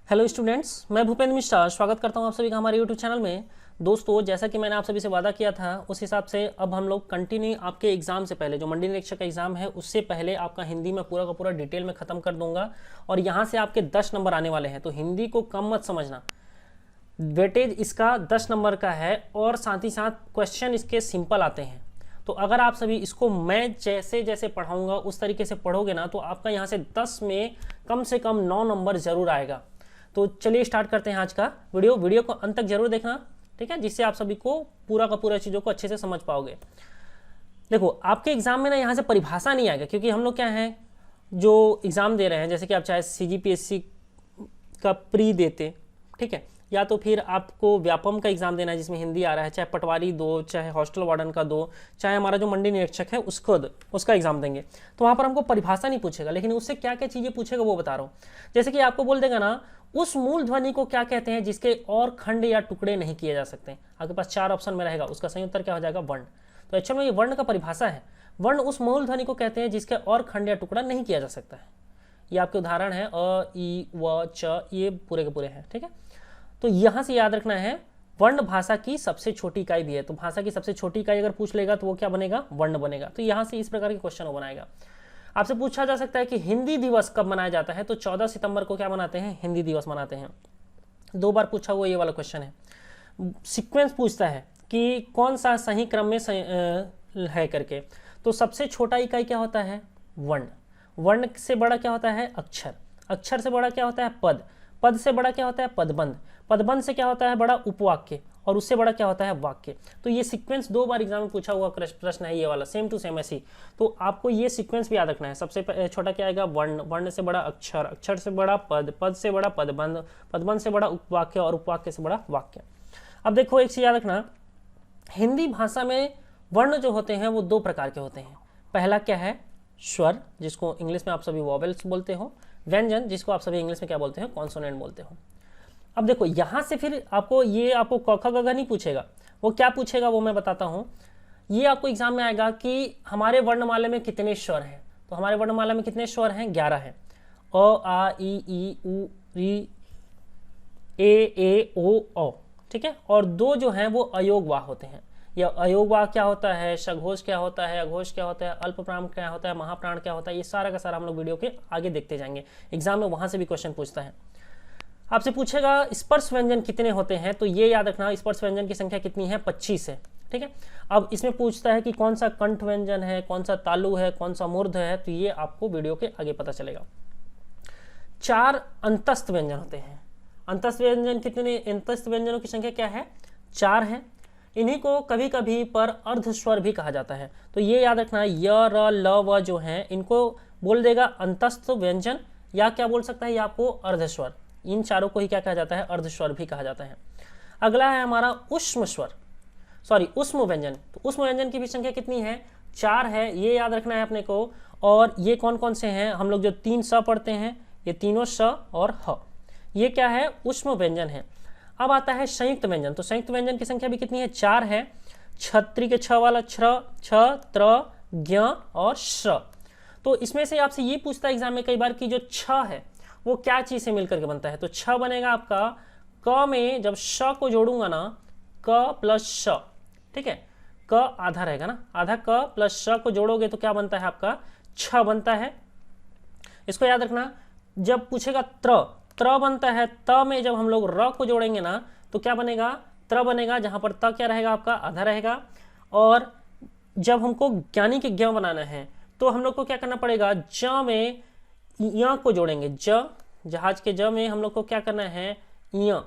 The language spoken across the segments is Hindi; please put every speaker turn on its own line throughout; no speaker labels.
हेलो स्टूडेंट्स, मैं भूपेंद्र मिश्रा स्वागत करता हूं आप सभी का हमारे यूट्यूब चैनल में। दोस्तों, जैसा कि मैंने आप सभी से वादा किया था उस हिसाब से अब हम लोग कंटिन्यू आपके एग्जाम से पहले जो मंडी निरीक्षक का एग्जाम है उससे पहले आपका हिंदी में पूरा का पूरा डिटेल में ख़त्म कर दूंगा और यहाँ से आपके 10 नंबर आने वाले हैं। तो हिंदी को कम मत समझना, वेटेज इसका 10 नंबर का है और साथ ही साथ क्वेश्चन इसके सिंपल आते हैं। तो अगर आप सभी इसको मैं जैसे जैसे पढ़ाऊंगा उस तरीके से पढ़ोगे ना तो आपका यहाँ से 10 में कम से कम 9 नंबर जरूर आएगा। तो चलिए स्टार्ट करते हैं आज का वीडियो को अंत तक जरूर देखना, ठीक है, जिससे आप सभी को पूरा का पूरा चीज़ों को अच्छे से समझ पाओगे। देखो, आपके एग्जाम में ना यहाँ से परिभाषा नहीं आएगा, क्योंकि हम लोग क्या है जो एग्जाम दे रहे हैं, जैसे कि आप चाहे CGPSC का प्री देते, ठीक है, या तो फिर आपको व्यापम का एग्जाम देना है जिसमें हिंदी आ रहा है, चाहे पटवारी दो, चाहे हॉस्टल वार्डन का दो, चाहे हमारा जो मंडी निरीक्षक है उसका एग्जाम देंगे, तो वहाँ पर हमको परिभाषा नहीं पूछेगा, लेकिन उससे क्या क्या चीज़ें पूछेगा वो बता रहा हूँ। जैसे कि आपको बोल देगा ना, उस मूल ध्वनि को क्या कहते हैं जिसके और खंड या टुकड़े नहीं किए जा सकते। आपके पास 4 ऑप्शन में रहेगा, उसका सही उत्तर क्या हो जाएगा? वर्ण। तो एक्चुअल में ये वर्ण का परिभाषा है। वर्ण उस मूल ध्वनि को कहते हैं जिसके और खंड या टुकड़ा नहीं किया जा सकता है। ये आपके उदाहरण है अ, ई, व, च, ये पूरे के पूरे हैं, ठीक है। तो यहां से याद रखना है, वर्ण भाषा की सबसे छोटी इकाई भी है। तो भाषा की सबसे छोटी इकाई अगर पूछ लेगा तो वो क्या बनेगा? वर्ण बनेगा। तो यहां से इस प्रकार के क्वेश्चन वो बनाएगा। आपसे पूछा जा सकता है कि हिंदी दिवस कब मनाया जाता है, तो 14 सितंबर को क्या मनाते हैं? हिंदी दिवस मनाते हैं। 2 बार पूछा हुआ ये वाला क्वेश्चन है। सीक्वेंस पूछता है कि कौन सा सही क्रम में है करके। तो सबसे छोटा इकाई क्या होता है? वर्ण। वर्ण से बड़ा क्या होता है? अक्षर। अक्षर से बड़ा क्या होता है? पद। पद से बड़ा क्या होता है? पदबंध। पदबंध से क्या होता है? बड़ा उपवाक्य। और उससे बड़ा क्या होता है? वाक्य। तो ये सीक्वेंस 2 बार एग्जाम में पूछा हुआ प्रश्न है, ये वाला सेम टू सेम ऐसी। तो आपको ये सीक्वेंस भी याद रखना है। सबसे छोटा क्या आएगा? वर्ण। वर्ण से बड़ा अक्षर। अक्षर से बड़ा पद। पद से बड़ा पदबंध। पदबंध से बड़ा उपवाक्य और उपवाक्य से बड़ा वाक्य। अब देखो, एक चीज याद रखना, हिंदी भाषा में वर्ण जो होते हैं वो 2 प्रकार के होते हैं। पहला क्या है? स्वर, जिसको इंग्लिश में आप सभी वॉवेल्स बोलते हो। व्यंजन, जिसको आप सभी इंग्लिश में क्या बोलते हो? कॉन्सोनेंट बोलते हो। अब देखो, यहां से फिर आपको क ख ग घ नहीं पूछेगा। वो क्या पूछेगा वो मैं बताता हूं। ये आपको एग्जाम में आएगा कि हमारे वर्णमाला में कितने स्वर हैं। तो हमारे वर्णमाला में कितने स्वर हैं? 11 हैं। अ, आ, ई, उ, री, ए, ओ, औ, ठीक है। और 2 जो हैं वो अयोगवाह होते हैं। या अयोगवाह क्या होता है, सघोष क्या होता है, अघोष क्या होता है, अल्प प्राण क्या होता है, महाप्राण क्या होता है, ये सारा का सारा हम लोग वीडियो के आगे देखते जाएंगे। एग्जाम में वहां से भी क्वेश्चन पूछता है। आपसे पूछेगा स्पर्श व्यंजन कितने होते हैं, तो ये याद रखना, स्पर्श व्यंजन की संख्या कितनी है? 25 है, ठीक है। अब इसमें पूछता है कि कौन सा कंठ व्यंजन है, कौन सा तालु है, कौन सा मूर्ध है, तो ये आपको वीडियो के आगे पता चलेगा। 4 अंतस्थ व्यंजन होते हैं। अंतस्थ व्यंजन कितने? अंतस्थ व्यंजनों की संख्या क्या है? 4 है। इन्हीं को कभी कभी पर अर्ध स्वर भी कहा जाता है। तो ये याद रखना, य, र, ल, व जो हैं इनको बोल देगा अंतस्थ व्यंजन, या क्या बोल सकता है ये आपको? अर्ध स्वर। इन चारों को ही क्या कहा जाता है? अर्ध स्वर भी कहा जाता है। अगला है हमारा उष्म स्वर, सॉरी उष्म व्यंजन। तो उष्म व्यंजन की भी संख्या कितनी है? 4 है, ये याद रखना है अपने को। और ये कौन कौन से हैं? हम लोग जो 3 स पढ़ते हैं, ये तीनों स और ह, ये क्या है? उष्म व्यंजन है। अब आता है संयुक्त व्यंजन। तो संयुक्त व्यंजन की संख्या भी कितनी है? 4 है। छत्री के छ वाला छ, त्र, ज्ञ और श। तो इसमें से आपसे ये पूछता है एग्जाम में कई बार कि जो छ है वो क्या चीज से मिलकर के बनता है। तो छ बनेगा आपका, क में जब श को जोड़ूंगा ना, क प्लस श, ठीक है, क आधा रहेगा ना, आधा क प्लस श को जोड़ोगे तो क्या बनता है आपका? छ बनता है। इसको याद रखना। जब पूछेगा त्र बनता है, त में जब हम लोग र को जोड़ेंगे ना तो क्या बनेगा? त्र बनेगा, जहां पर त क्या रहेगा आपका? आधा रहेगा। और जब हमको ज्ञानी के ज्ञ बनाना है तो हम लोग को क्या करना पड़ेगा? ज में य को जोड़ेंगे। जहाज के ज में हम लोग को क्या करना है? य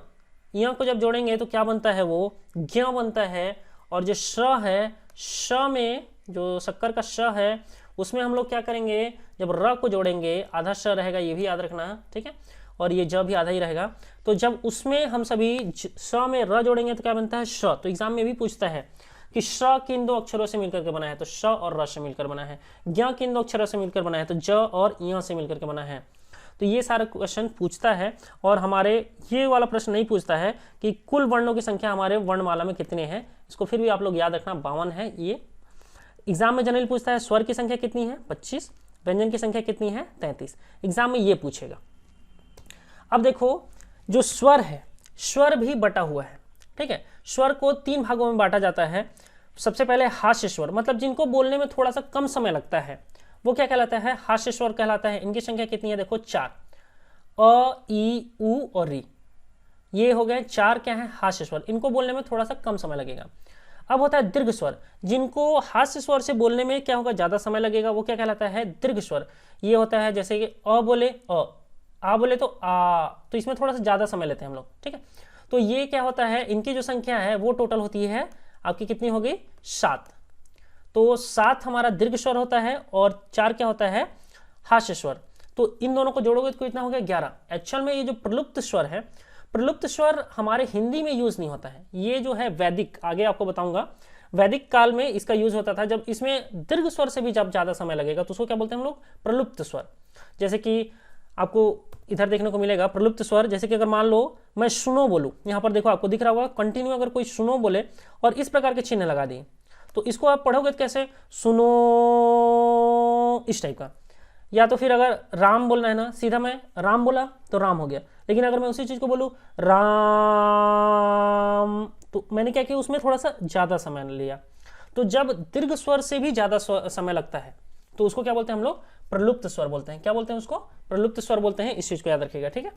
को जब जोड़ेंगे तो क्या बनता है? वो ज्ञ बनता है। और जो श है, श में जो शक्कर का श है उसमें हम लोग क्या करेंगे? जब र को जोड़ेंगे, आधा श रहेगा, ये भी याद रखना, ठीक है। और ये ज भी आधा ही रहेगा। तो जब उसमें हम सभी स में र जोड़ेंगे तो क्या बनता है? श। तो एग्जाम में भी पूछता है कि श किन 2 अक्षरों से मिलकर के बना है, तो श और र से मिलकर बना है। ज्ञ किन 2 अक्षरों से मिलकर बना है, तो ज और य से मिलकर के बना है। तो ये सारा क्वेश्चन पूछता है। और हमारे ये वाला प्रश्न नहीं पूछता है कि कुल वर्णों की संख्या हमारे वर्णमाला में कितने हैं। इसको फिर भी आप लोग याद रखना, 52 है। ये एग्जाम में जनरली पूछता है स्वर की संख्या कितनी है? 25। व्यंजन की संख्या कितनी है? 33। एग्जाम में ये पूछेगा। अब देखो, जो स्वर है, स्वर भी बटा हुआ है, ठीक है। स्वर को 3 भागों में बांटा जाता है। सबसे पहले हास्य स्वर, मतलब जिनको बोलने में थोड़ा सा कम समय लगता है, वो क्या कहलाता है, हास्य स्वर कहलाता है। इनकी संख्या कितनी है, देखो 4, अ, ई, उ और री, ये हो गए 4 क्या है, हास्य स्वर। इनको बोलने में थोड़ा सा कम समय लगेगा। अब होता है दीर्घ स्वर, जिनको हास्य स्वर से बोलने में क्या होगा, ज्यादा समय लगेगा, वो क्या कहलाता है, दीर्घ स्वर। ये होता है जैसे कि अ बोले अ, आ बोले तो आ, तो इसमें थोड़ा सा ज्यादा समय लेते हैं हम लोग, ठीक है। तो ये क्या होता है, इनकी जो संख्या है वो टोटल होती है आपकी कितनी हो गई, 7। तो 7 हमारा दीर्घ स्वर होता है और 4 क्या होता है, हास्य स्वर। तो इन दोनों को जोड़ोगे तो कितना हो गया, 11। एक्चुअल में ये जो प्रलुप्त स्वर है, प्रलुप्त स्वर हमारे हिंदी में यूज नहीं होता है। ये जो है वैदिक, आगे आपको बताऊंगा, वैदिक काल में इसका यूज होता था, जब इसमें दीर्घ स्वर से भी जब ज्यादा समय लगेगा तो उसको क्या बोलते हैं हम लोग, प्रलुप्त स्वर। जैसे कि आपको इधर देखने को मिलेगा प्रलुप्त स्वर, जैसे कि अगर मान लो मैं सुनो बोलूं, यहां पर देखो आपको दिख रहा होगा कंटिन्यू, अगर कोई सुनो बोले और इस प्रकार के चिन्ह लगा दिए तो इसको आप पढ़ोगे तो कैसे, सुनो, इस टाइप का। या तो फिर अगर राम बोलना है ना, सीधा मैं राम बोला तो राम हो गया। लेकिन अगर मैं उसी चीज को बोलूं राम, तो मैंने क्या किया, उसमें थोड़ा सा ज्यादा समय लिया। तो जब दीर्घ स्वर से भी ज्यादा समय लगता है तो उसको क्या बोलते हैं हम लोग, प्रलुप्त स्वर बोलते हैं। क्या बोलते हैं उसको, प्रलुप्त स्वर बोलते हैं। इस चीज को याद रखिएगा, ठीक है।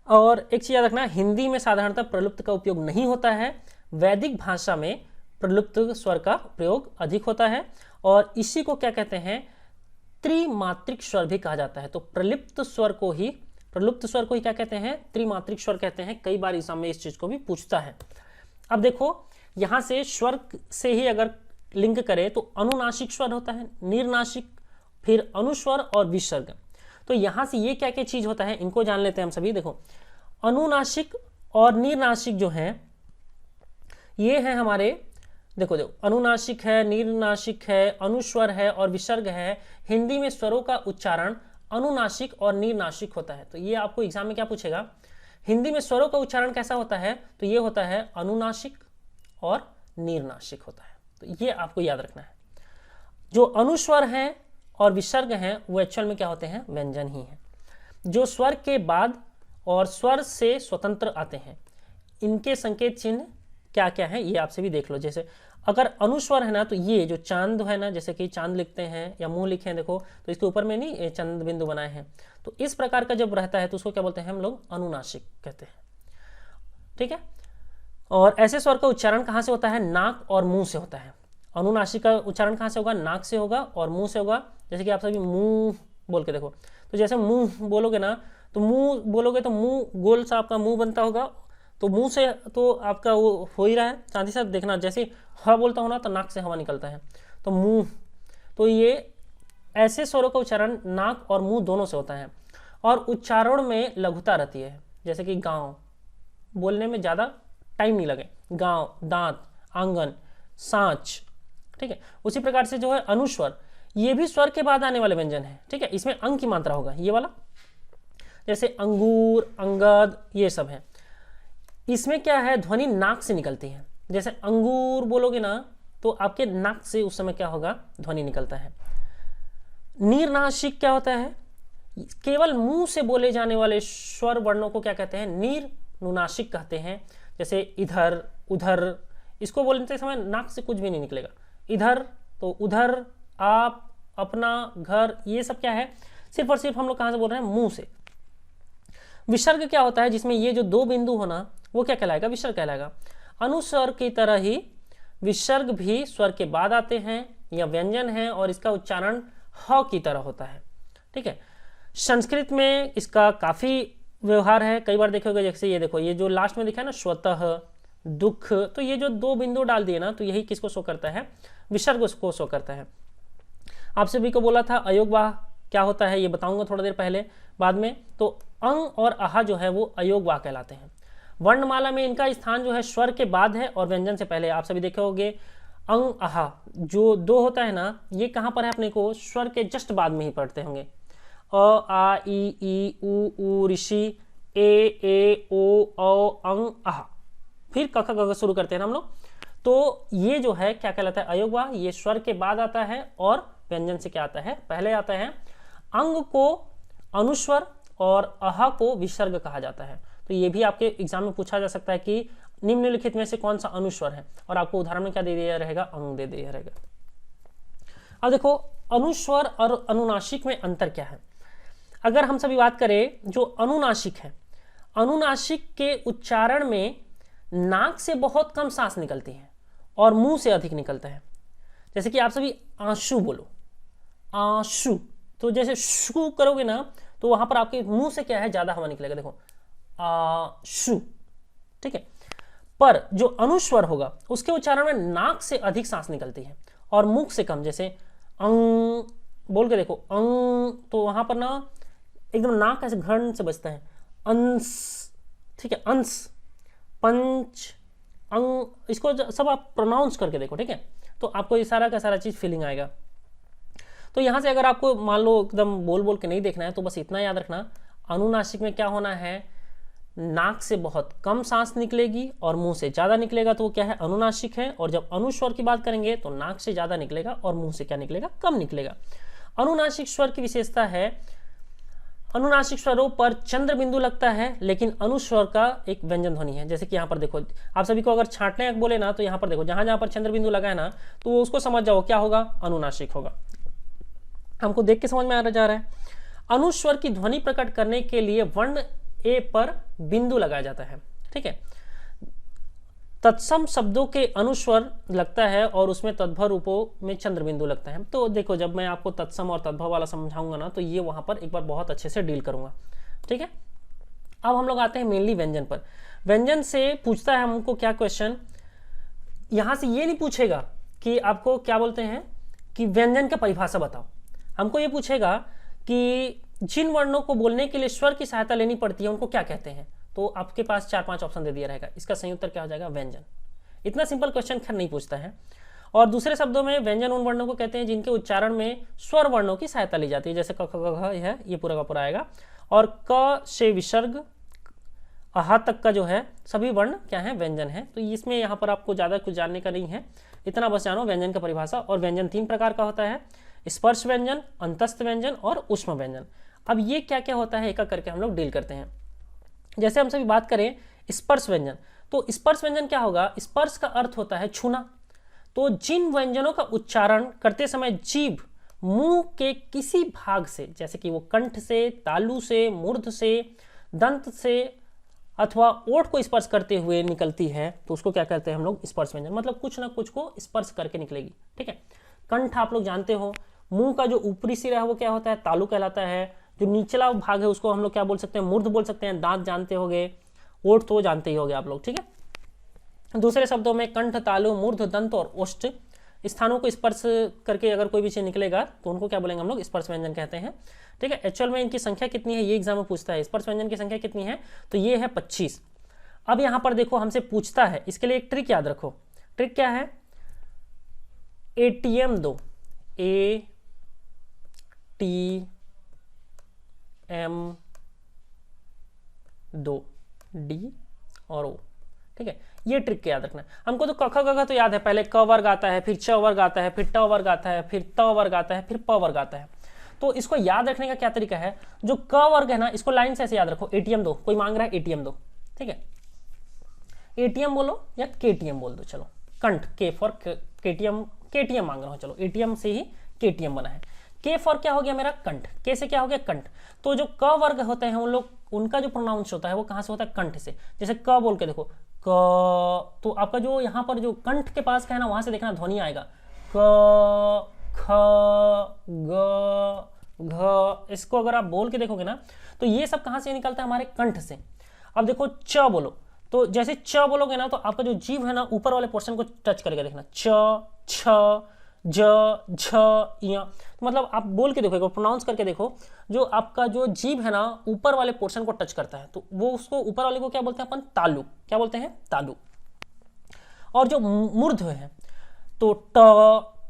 और एक चीज याद रखना, हिंदी में साधारणतः प्रलुप्त का उपयोग नहीं होता है, वैदिक भाषा में प्रलुप्त स्वर का प्रयोग अधिक होता है। और इसी को क्या कहते हैं, त्रिमात्रिक स्वर भी कहा जाता है। तो प्रलुप्त स्वर को ही क्या कहते हैं, त्रिमात्रिक स्वर कहते हैं। कई बार एग्जाम में इस चीज को भी पूछता है। अब देखो यहां से स्वर से ही अगर लिंक करें तो अनुनासिक स्वर होता है, निर्नासिक, फिर अनुस्वर और विसर्ग। तो यहां से ये क्या क्या चीज होता है, इनको जान लेते हैं हम सभी। देखो अनुनासिक और निर्नासिक जो है ये है हमारे, देखो अनुनासिक है, निर्नासिक है, अनुस्वर है और विसर्ग है। हिंदी में स्वरों का उच्चारण अनुनासिक और निर्नासिक होता है। तो ये आपको एग्जाम में क्या पूछेगा, हिंदी में स्वरों का उच्चारण कैसा होता है, तो ये होता है अनुनासिक और निर्नासिक होता है। तो ये आपको याद रखना है। जो अनुस्वर हैं और विसर्ग हैं वो एक्चुअल में क्या होते हैं, व्यंजन ही हैं, जो स्वर के बाद और स्वर से स्वतंत्र आते हैं। इनके संकेत चिन्ह क्या क्या है ये आपसे भी देख लो। जैसे अगर अनुस्वर है ना, तो ये जो चांद है ना, जैसे कि चांद लिखते हैं या मुंह लिखे हैं, देखो तो इसके ऊपर में नहीं चंद बिंदु बनाए हैं, तो इस प्रकार का जब रहता है तो उसको क्या बोलते हैं हम लोग, अनुनासिक कहते हैं, ठीक है। और ऐसे स्वर का उच्चारण कहाँ से होता है, नाक और मुंह से होता है। अनुनासिक का उच्चारण कहाँ से होगा, नाक से होगा और मुंह से होगा। जैसे कि आप सभी मुंह बोल के देखो, तो जैसे मुंह बोलोगे ना, तो मुंह बोलोगे तो मुंह गोल सा आपका मुंह बनता होगा, तो मुंह से तो आपका वो हो ही रहा है। साथ ही साथ देखना, जैसे ह बोलता हूँ ना तो नाक से हवा निकलता है, तो मुंह। तो ये ऐसे स्वरों का उच्चारण नाक और मुंह दोनों से होता है। और उच्चारण में लघुता रहती है, जैसे कि गांव बोलने में ज़्यादा टाइम नहीं लगे, गांव, दांत, आंगन, सांच, ठीक है। उसी प्रकार से जो है अनुस्वर, ये भी स्वर के बाद आने वाले व्यंजन है, ठीक है। इसमें अंग की मात्रा होगा, ये वाला, जैसे अंगूर, अंगद, ये सब है। इसमें क्या है, ध्वनि नाक से निकलती है। जैसे अंगूर बोलोगे ना तो आपके नाक से उस समय क्या होगा, ध्वनि निकलता है। निर्नासिक क्या होता है, केवल मुंह से बोले जाने वाले स्वर वर्णों को क्या कहते हैं, निर्नुनासिक कहते हैं। जैसे इधर, उधर, इसको बोलते समय नाक से कुछ भी नहीं निकलेगा। इधर तो उधर, आप, अपना, घर, ये सब क्या है, सिर्फ और सिर्फ हम लोग कहां से बोल रहे हैं, मुंह से। विसर्ग क्या होता है, जिसमें ये जो 2 बिंदु होना वो क्या कहलाएगा, विसर्ग कहलाएगा। अनुस्वर की तरह ही विसर्ग भी स्वर के बाद आते हैं या व्यंजन है, और इसका उच्चारण ह की तरह होता है, ठीक है। संस्कृत में इसका काफी व्यवहार है। कई बार देखोगे, जैसे ये देखो, ये जो लास्ट में दिखा है ना, स्वतः, दुख, तो ये जो 2 बिंदु डाल दिए ना, तो यही किसको शो करता है, विसर्ग को शो करता है। आप सभी को बोला था अयोगवाह क्या होता है, ये बताऊंगा थोड़ा देर पहले, बाद में। तो अंग और आहा जो है वो अयोगवाह कहलाते हैं। वर्णमाला में इनका स्थान जो है स्वर के बाद है और व्यंजन से पहले। आप सभी देखे होंगे अंग, आहा जो 2 होता है ना, ये कहां पर है, अपने को स्वर के जस्ट बाद में ही पढ़ते होंगे। अ, आ, ई, उ, ऋषि, ए, ओ, अंग, आहा, फिर क, ख, ग शुरू करते हैं हम लोग। तो ये जो है क्या कहलाता है, अयोगवाह। ये स्वर के बाद आता है और व्यंजन से क्या आता है, पहले आता है। अंग को अनुस्वर और अह को विसर्ग कहा जाता है। तो ये भी आपके एग्जाम में पूछा जा सकता है कि निम्नलिखित में से कौन सा अनुस्वर है, और आपको उदाहरण में क्या दे दिया रहेगा, अंग दे दिया रहेगा। अब देखो अनुस्वर और अनुनासिक में अंतर क्या है। अगर हम सभी बात करें जो अनुनासिक है, अनुनासिक के उच्चारण में नाक से बहुत कम सांस निकलती है और मुंह से अधिक निकलता है। जैसे कि आप सभी आंसू बोलो, आंसू, तो जैसे शू करोगे ना तो वहां पर आपके मुंह से क्या है, ज्यादा हवा निकलेगा, देखो आंसू, ठीक है। पर जो अनुस्वर होगा उसके उच्चारण में नाक से अधिक सांस निकलती है और मुख से कम। जैसे अंग बोल के देखो, अंग, तो वहां पर ना एकदम नाक ऐसे घन से बजता है, अंश, ठीक है, अंश, पंच, अंग, इसको सब आप प्रोनाउंस करके देखो, ठीक है, तो आपको ये सारा का सारा चीज फीलिंग आएगा। तो यहां से अगर आपको मान लो एकदम बोल बोल के नहीं देखना है तो बस इतना याद रखना, अनुनासिक में क्या होना है, नाक से बहुत कम सांस निकलेगी और मुंह से ज्यादा निकलेगा, तो वो क्या है, अनुनासिक है। और जब अनुस्वर की बात करेंगे तो नाक से ज्यादा निकलेगा और मुंह से क्या निकलेगा, कम निकलेगा। अनुनासिक स्वर की विशेषता है, अनुनासिक स्वरों पर चंद्र बिंदु लगता है लेकिन अनुस्वर का एक व्यंजन ध्वनि है। जैसे कि यहाँ पर देखो, आप सभी को अगर छांटने बोले ना तो यहाँ पर देखो, जहां जहां पर चंद्र बिंदु लगा है ना तो वो उसको समझ जाओ क्या होगा, अनुनासिक होगा। हमको देख के समझ में आ जा रहा है। अनुस्वर की ध्वनि प्रकट करने के लिए वर्ण ए पर बिंदु लगाया जाता है, ठीक है। तत्सम शब्दों के अनुस्वर लगता है और उसमें तद्भव रूपों में चंद्र बिंदु लगता है। तो देखो जब मैं आपको तत्सम और तद्भव वाला समझाऊंगा ना तो ये वहां पर एक बार बहुत अच्छे से डील करूंगा, ठीक है। अब हम लोग आते हैं मेनली व्यंजन पर। व्यंजन से पूछता है हमको क्या क्वेश्चन, यहां से ये नहीं पूछेगा कि आपको क्या बोलते हैं कि व्यंजन का परिभाषा बताओ, हमको ये पूछेगा कि जिन वर्णों को बोलने के लिए स्वर की सहायता लेनी पड़ती है उनको क्या कहते हैं। तो आपके पास 4-5 ऑप्शन दे दिया रहेगा, इसका सही उत्तर क्या हो जाएगा, व्यंजन। इतना सिंपल क्वेश्चन खैर नहीं पूछता है। और दूसरे शब्दों में व्यंजन उन वर्णों को कहते हैं जिनके उच्चारण में स्वर वर्णों की सहायता ली जाती है, जैसे क ख ग घ है, ये पूरा का पूरा आएगा। और क से विसर्ग आह तक का जो है सभी वर्ण क्या है, व्यंजन है। तो इसमें यहाँ पर आपको ज्यादा कुछ जानने का नहीं है, इतना बस जानो व्यंजन का परिभाषा। और व्यंजन 3 प्रकार का होता है, स्पर्श व्यंजन, अंतस्थ व्यंजन और ऊष्म व्यंजन। अब ये क्या क्या होता है एक एक करके हम लोग डील करते हैं। जैसे हम सभी बात करें स्पर्श व्यंजन, तो स्पर्श व्यंजन क्या होगा, स्पर्श का अर्थ होता है छूना। तो जिन व्यंजनों का उच्चारण करते समय जीभ मुंह के किसी भाग से, जैसे कि वो कंठ से, तालु से, मूर्ध से, दंत से अथवा ओठ को स्पर्श करते हुए निकलती है, तो उसको क्या कहते हैं हम लोग, स्पर्श व्यंजन। मतलब कुछ ना कुछ को स्पर्श करके निकलेगी, ठीक है। कंठ आप लोग जानते हो, मुंह का जो ऊपरी सिरा है वो क्या होता है, तालु कहलाता है। जो निचला भाग है उसको हम लोग क्या बोल सकते हैं, मूर्ध बोल सकते हैं। दांत जानते होंगे, ओठ तो जानते ही होंगे आप लोग, ठीक है। दूसरे शब्दों में कंठ, तालु, मूर्ध, दंत और ओष्ठ स्थानों को स्पर्श करके अगर कोई भी चीज निकलेगा तो उनको क्या बोलेंगे हम लोग, स्पर्श व्यंजन कहते हैं, ठीक है। एक्चुअल में इनकी संख्या कितनी है ये एग्जाम में पूछता है, स्पर्श व्यंजन की संख्या कितनी है, तो ये है 25। अब यहां पर देखो हमसे पूछता है, इसके लिए एक ट्रिक याद रखो। ट्रिक क्या है, ATM दो, ATM 2 D और O, ठीक है। ये ट्रिक याद रखना। हमको तो क ख ग घ तो याद है, पहले क वर्ग आता है, फिर च वर्ग आता है, फिर ट वर्ग आता है, फिर त वर्ग आता है, फिर प वर्ग आता है। तो इसको याद रखने का क्या तरीका है, जो क वर्ग है ना इसको लाइन से ऐसे याद रखो, ATM 2, कोई मांग रहा है ATM 2, ठीक है। ATM बोलो या KTM बोल दो, चलो। कंठ, K फॉर KTM मांग रहा हूं, चलो ATM से ही KTM बना है। K फॉर क्या हो गया मेरा, कंठ, K से क्या हो गया, कंठ। तो जो क वर्ग होते हैं उन लोग, उनका जो प्रोनाउंस होता है वो कहां से होता है, कंठ से। जैसे क बोल के देखो, क, तो आपका जो यहाँ पर जो कंठ के पास का है ना वहां से देखना ध्वनि आएगा, क, ख, ग, घ। इसको अगर आप बोल के देखोगे ना तो ये सब कहां से निकलता है, हमारे कंठ से। अब देखो च बोलो, तो जैसे च बोलोगे ना तो आपका जो जीभ है ना ऊपर वाले पोर्शन को टच करके देखना, च, छ, ज, झ, या। तो मतलब आप बोल के देखो, एक बार प्रोनाउंस करके देखो, जो आपका जो जीभ है ना ऊपर वाले पोर्शन को टच करता है तो वो उसको ऊपर वाले को क्या बोलते हैं अपन, तालु, क्या बोलते हैं, तालु। और जो मूर्ध है तो ट,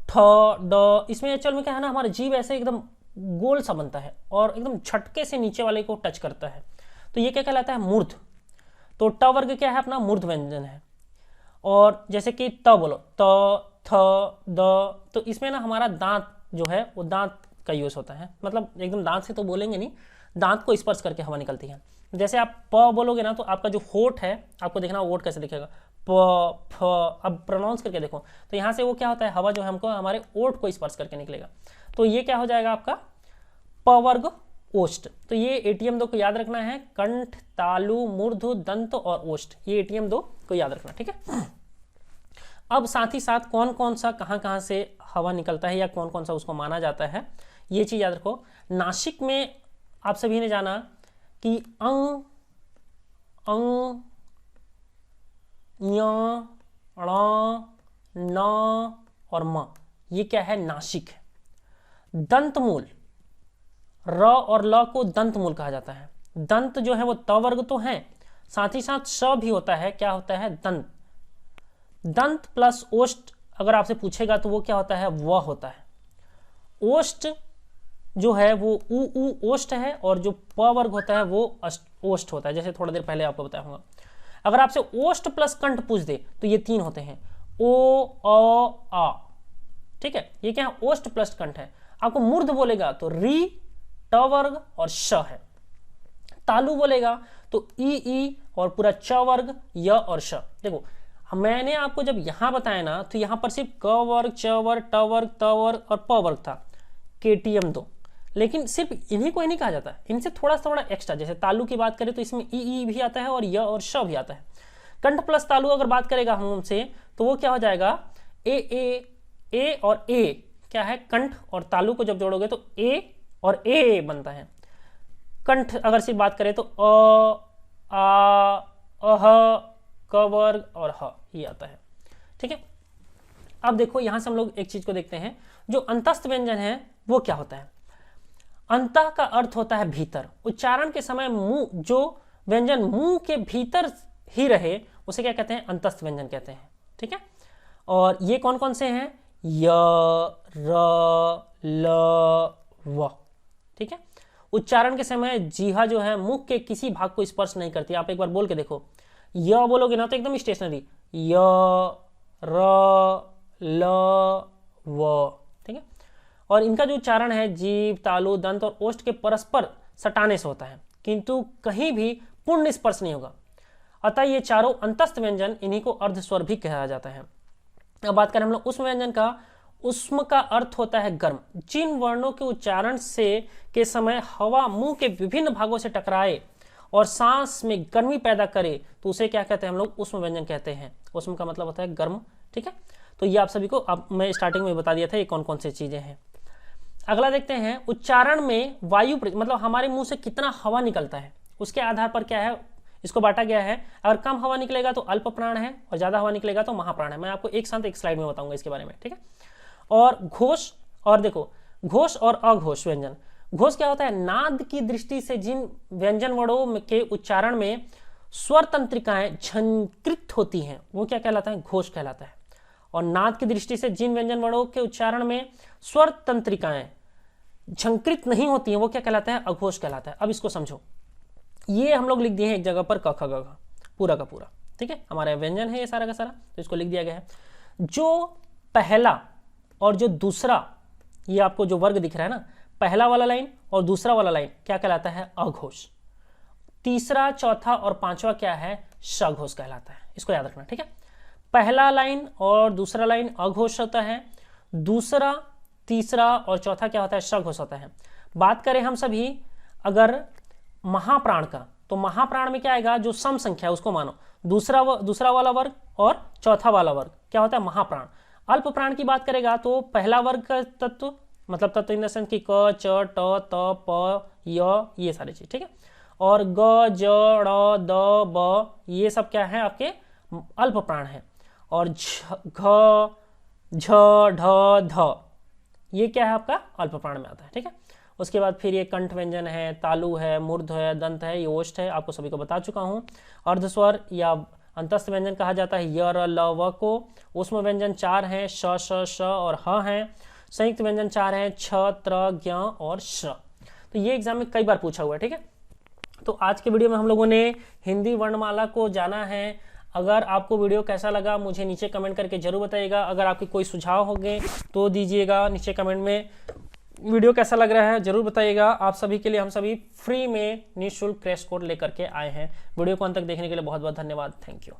ठ, ड, इसमें चल में क्या है ना, हमारा जीभ ऐसे एकदम गोल सा बनता है और एकदम झटके से नीचे वाले को टच करता है, तो ये क्या कहलाता है, मूर्ध। तो ट वर्ग क्या है अपना, मूर्ध व्यंजन है। और जैसे कि त बोलो, त, थ, द, तो इसमें ना हमारा दांत जो है वो दांत का यूज होता है, मतलब एकदम दांत से तो बोलेंगे नहीं, दांत को स्पर्श करके हवा निकलती है। जैसे आप प बोलोगे ना तो आपका जो होठ है, आपको देखना होठ कैसे दिखेगा, प फ। अब प्रोनाउंस करके देखो तो यहाँ से वो क्या होता है, हवा जो है हमको हमारे ओठ को स्पर्श करके निकलेगा। तो ये क्या हो जाएगा आपका प वर्ग ओष्ठ। तो ये एटीएम 2 को याद रखना है, कंठ, तालु, मूर्ध, दंत और ओष्ठ, ये एटीएम 2 को याद रखना, ठीक है। अब साथ ही साथ कौन कौन सा कहाँ से हवा निकलता है या कौन कौन सा उसको माना जाता है, ये चीज याद रखो। नासिक में आप सभी ने जाना कि अंग, अंग, य, ण, न और म, ये क्या है, नासिक है। दंतमूल, र और ल को दंतमूल कहा जाता है। दंत जो है वो त वर्ग तो है, साथ ही साथ स भी होता है, क्या होता है, दंत। दंत प्लस ओष्ठ अगर आपसे पूछेगा तो वो क्या होता है, व होता है। ओष्ठ जो है वो उ ओष्ठ है और जो प वर्ग होता है वो ओष्ठ होता है, जैसे थोड़ा देर पहले आपको बताया होगा। अगर आपसे ओष्ठ प्लस कंठ पूछ दे तो ये 3 होते हैं, ओ, अ, आ, ठीक है। ये क्या है, ओष्ठ प्लस कंठ है। आपको मूर्ध बोलेगा तो री, ट वर्ग और श है। तालु बोलेगा तो ई और पूरा च वर्ग, य और श। देखो मैंने आपको जब यहां बताया ना तो यहां पर सिर्फ क वर्ग, च वर्ग, ट वर्ग, त वर्ग और प वर्ग था, केटीएम 2। लेकिन सिर्फ इन्हीं को ही नहीं कहा जाता, इनसे थोड़ा थोड़ा एक्स्ट्रा। जैसे तालु की बात करें तो इसमें ई भी आता है और य और श भी आता है। कंठ प्लस तालु अगर बात करेगा हम उनसे तो वो क्या हो जाएगा, ए और ए क्या है, कंठ और तालु को जब जोड़ोगे तो ए और ए बनता है। कंठ अगर सिर्फ बात करें तो अ, आ, अह, क वर्ग और ह, ये आता है, ठीक है। अब देखो यहां से हम लोग एक चीज को देखते हैं, जो अंतस्थ व्यंजन है वो क्या होता है। अंतः का अर्थ होता है भीतर। उच्चारण के समय मुंह, जो व्यंजन मुंह के भीतर ही रहे उसे क्या कहते हैं, अंतस्थ व्यंजन कहते हैं, ठीक है। और ये कौन कौन से हैं, य, र, ल, व, ठीक है। उच्चारण के समय जीहा जो है मुख के किसी भाग को स्पर्श नहीं करती। आप एक बार बोल के देखो, य बोलोगे ना तो एकदम स्टेशनरी, य, र, ल, व, ठीक है। और इनका जो उच्चारण है जीभ, तालु, दंत और ओष्ठ के परस्पर सटाने से होता है, किंतु कहीं भी पूर्ण स्पर्श नहीं होगा। अतः ये चारों अंतस्थ व्यंजन, इन्हीं को अर्ध स्वर भी कहा जाता है। अब बात करें हम लोग उष्म व्यंजन का। उष्म का अर्थ होता है गर्म। जिन वर्णों के उच्चारण से के समय हवा मुंह के विभिन्न भागों से टकराए और सांस में गर्मी पैदा करे तो उसे क्या कहते हैं, हम लोग उष्म व्यंजन कहते हैं। उष्म का मतलब होता है गर्म, ठीक है। तो ये आप सभी को अब मैं स्टार्टिंग में बता दिया था ये कौन कौन सी चीजें हैं। अगला देखते हैं, उच्चारण में वायु मतलब हमारे मुंह से कितना हवा निकलता है उसके आधार पर क्या है, इसको बांटा गया है। अगर कम हवा निकलेगा तो अल्प प्राण है और ज्यादा हवा निकलेगा तो महाप्राण है। मैं आपको एक साथ एक स्लाइड में बताऊंगा इसके बारे में, ठीक है। और घोष, और देखो घोष और अघोष व्यंजन। घोष क्या होता है, नाद की दृष्टि से जिन व्यंजन वर्णों के उच्चारण में स्वर तंत्रिकाएं झंकृत होती हैं वो क्या कहलाता है, घोष कहलाता है। और नाद की दृष्टि से जिन व्यंजन वर्णों के उच्चारण में स्वर तंत्रिकाएं झंकृत नहीं होती हैं वो क्या कहलाता है, अघोष कहलाता है। अब इसको समझो, ये हम लोग लिख दिए हैं एक जगह पर क ख ग घ, पूरा का पूरा, ठीक है। हमारा व्यंजन है ये सारा का सारा, तो इसको लिख दिया गया है। जो पहला और जो दूसरा, ये आपको जो वर्ग दिख रहा है ना, पहला वाला लाइन और दूसरा वाला लाइन क्या कहलाता है, अघोष। तीसरा, चौथा और पांचवा क्या है, सघोष कहलाता है। इसको याद रखना, ठीक है। पहला लाइन और दूसरा लाइन अघोष होता है, दूसरा, तीसरा और चौथा क्या होता है, सघोष होता है। बात करें हम सभी अगर महाप्राण का, तो महाप्राण में क्या आएगा, जो सम संख्या है उसको मानो। दूसरा वाला वर्ग और चौथा वाला वर्ग क्या होता है, महाप्राण। अल्प प्राण की बात करेगा तो पहला वर्ग का तत्व, मतलब तत्व इन द सेंस की क, च, ट, त, प, य, ये सारी चीज, ठीक है। और ग, ज, ड़, द, ब, ये सब क्या है, आपके अल्प प्राण है। और घ, झ, ढ, ध, ये क्या है, आपका अल्प प्राण में आता है, ठीक है। उसके बाद फिर ये कंठ व्यंजन है, तालु है, मूर्ध है, दंत है, ये ओष्ठ है, आपको सभी को बता चुका हूं। अर्धस्वर या अंतस्थ व्यंजन कहा जाता है य, र, ल, व को। उष्म व्यंजन 4 हैं, श, श, श और ह हैं। संयुक्त व्यंजन 4 हैं, छ, त्र, ज्ञ और श। तो ये एग्जाम में कई बार पूछा हुआ है, ठीक है। तो आज के वीडियो में हम लोगों ने हिंदी वर्णमाला को जाना है। अगर आपको वीडियो कैसा लगा मुझे नीचे कमेंट करके जरूर बताइएगा। अगर आपके कोई सुझाव होंगे तो दीजिएगा नीचे कमेंट में। वीडियो कैसा लग रहा है जरूर बताइएगा। आप सभी के लिए हम सभी फ्री में निःशुल्क क्रैश कोर्स लेकर के आए हैं। वीडियो को अंत तक देखने के लिए बहुत बहुत धन्यवाद। Thank you.